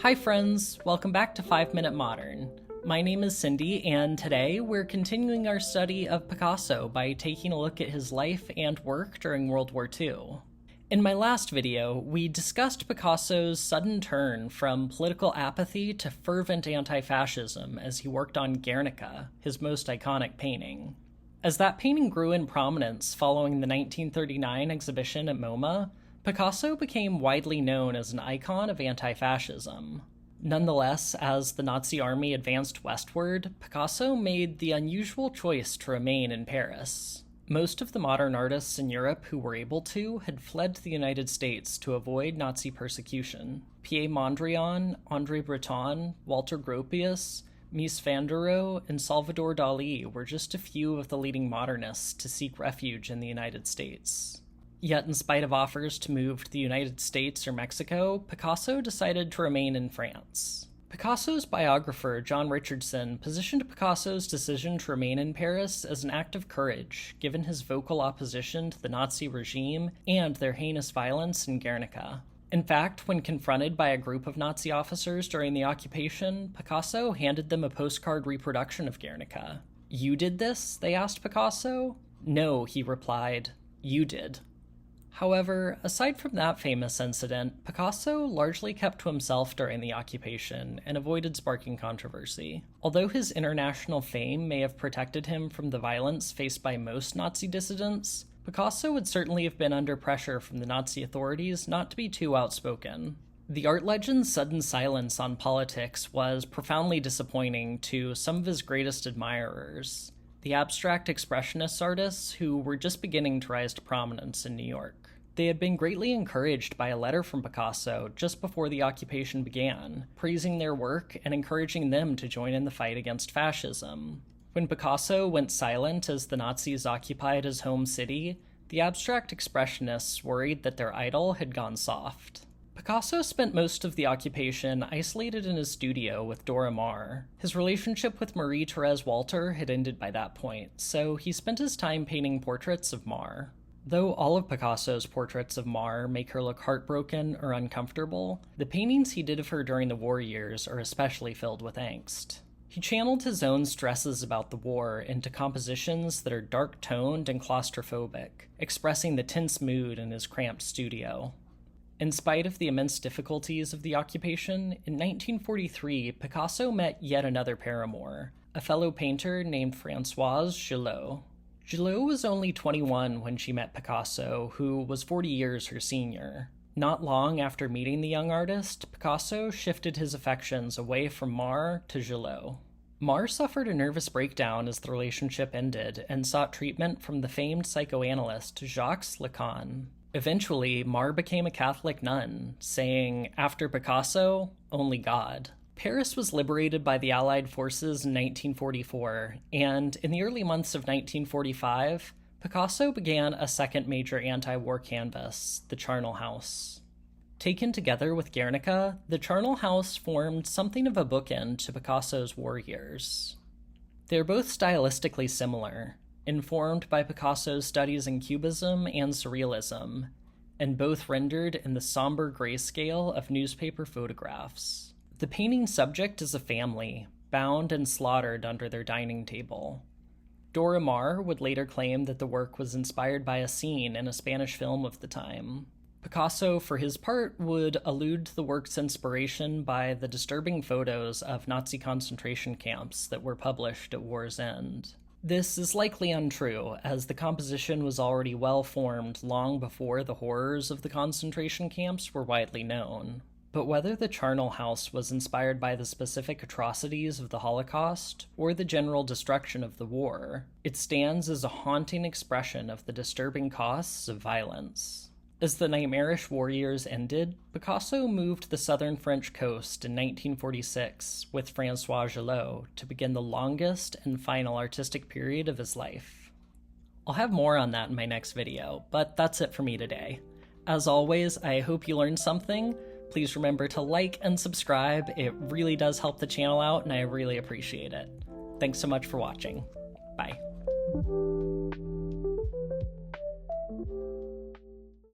Hi friends, welcome back to 5 Minute Modern. My name is Cindy, and today we're continuing our study of Picasso by taking a look at his life and work during World War II. In my last video, we discussed Picasso's sudden turn from political apathy to fervent anti-fascism as he worked on Guernica, his most iconic painting. As that painting grew in prominence following the 1939 exhibition at MoMA, Picasso became widely known as an icon of anti-fascism. Nonetheless, as the Nazi army advanced westward, Picasso made the unusual choice to remain in Paris. Most of the modern artists in Europe who were able to had fled to the United States to avoid Nazi persecution. Pierre Mondrian, André Breton, Walter Gropius, Mies van der Rohe, and Salvador Dali were just a few of the leading modernists to seek refuge in the United States. Yet, in spite of offers to move to the United States or Mexico, Picasso decided to remain in France. Picasso's biographer, John Richardson, positioned Picasso's decision to remain in Paris as an act of courage, given his vocal opposition to the Nazi regime and their heinous violence in Guernica. In fact, when confronted by a group of Nazi officers during the occupation, Picasso handed them a postcard reproduction of Guernica. "You did this?" they asked Picasso. "No," he replied, "you did." However, aside from that famous incident, Picasso largely kept to himself during the occupation and avoided sparking controversy. Although his international fame may have protected him from the violence faced by most Nazi dissidents, Picasso would certainly have been under pressure from the Nazi authorities not to be too outspoken. The art legend's sudden silence on politics was profoundly disappointing to some of his greatest admirers, the abstract expressionist artists who were just beginning to rise to prominence in New York. They had been greatly encouraged by a letter from Picasso just before the occupation began, praising their work and encouraging them to join in the fight against fascism. When Picasso went silent as the Nazis occupied his home city, the abstract expressionists worried that their idol had gone soft. Picasso spent most of the occupation isolated in his studio with Dora Maar. His relationship with Marie-Thérèse Walter had ended by that point, so he spent his time painting portraits of Maar. Though all of Picasso's portraits of Maar make her look heartbroken or uncomfortable, the paintings he did of her during the war years are especially filled with angst. He channeled his own stresses about the war into compositions that are dark-toned and claustrophobic, expressing the tense mood in his cramped studio. In spite of the immense difficulties of the occupation, in 1943, Picasso met yet another paramour, a fellow painter named Françoise Gillot. Gillot was only 21 when she met Picasso, who was 40 years her senior. Not long after meeting the young artist, Picasso shifted his affections away from Maar to Gillot. Maar suffered a nervous breakdown as the relationship ended and sought treatment from the famed psychoanalyst Jacques Lacan. Eventually, Maar became a Catholic nun, saying, "After Picasso, only God." Paris was liberated by the Allied forces in 1944, and in the early months of 1945, Picasso began a second major anti-war canvas, the Charnel House. Taken together with Guernica, the Charnel House formed something of a bookend to Picasso's war years. They're both stylistically similar, informed by Picasso's studies in Cubism and Surrealism, and both rendered in the somber grayscale of newspaper photographs. The painting's subject is a family, bound and slaughtered under their dining table. Dora Maar would later claim that the work was inspired by a scene in a Spanish film of the time. Picasso, for his part, would allude to the work's inspiration by the disturbing photos of Nazi concentration camps that were published at war's end. This is likely untrue, as the composition was already well formed long before the horrors of the concentration camps were widely known. But whether the Charnel House was inspired by the specific atrocities of the Holocaust or the general destruction of the war, it stands as a haunting expression of the disturbing costs of violence. As the nightmarish war years ended, Picasso moved to the southern French coast in 1946 with Françoise Gillot to begin the longest and final artistic period of his life. I'll have more on that in my next video, but that's it for me today. As always, I hope you learned something. Please remember to like and subscribe. It really does help the channel out, and I really appreciate it. Thanks so much for watching. Bye.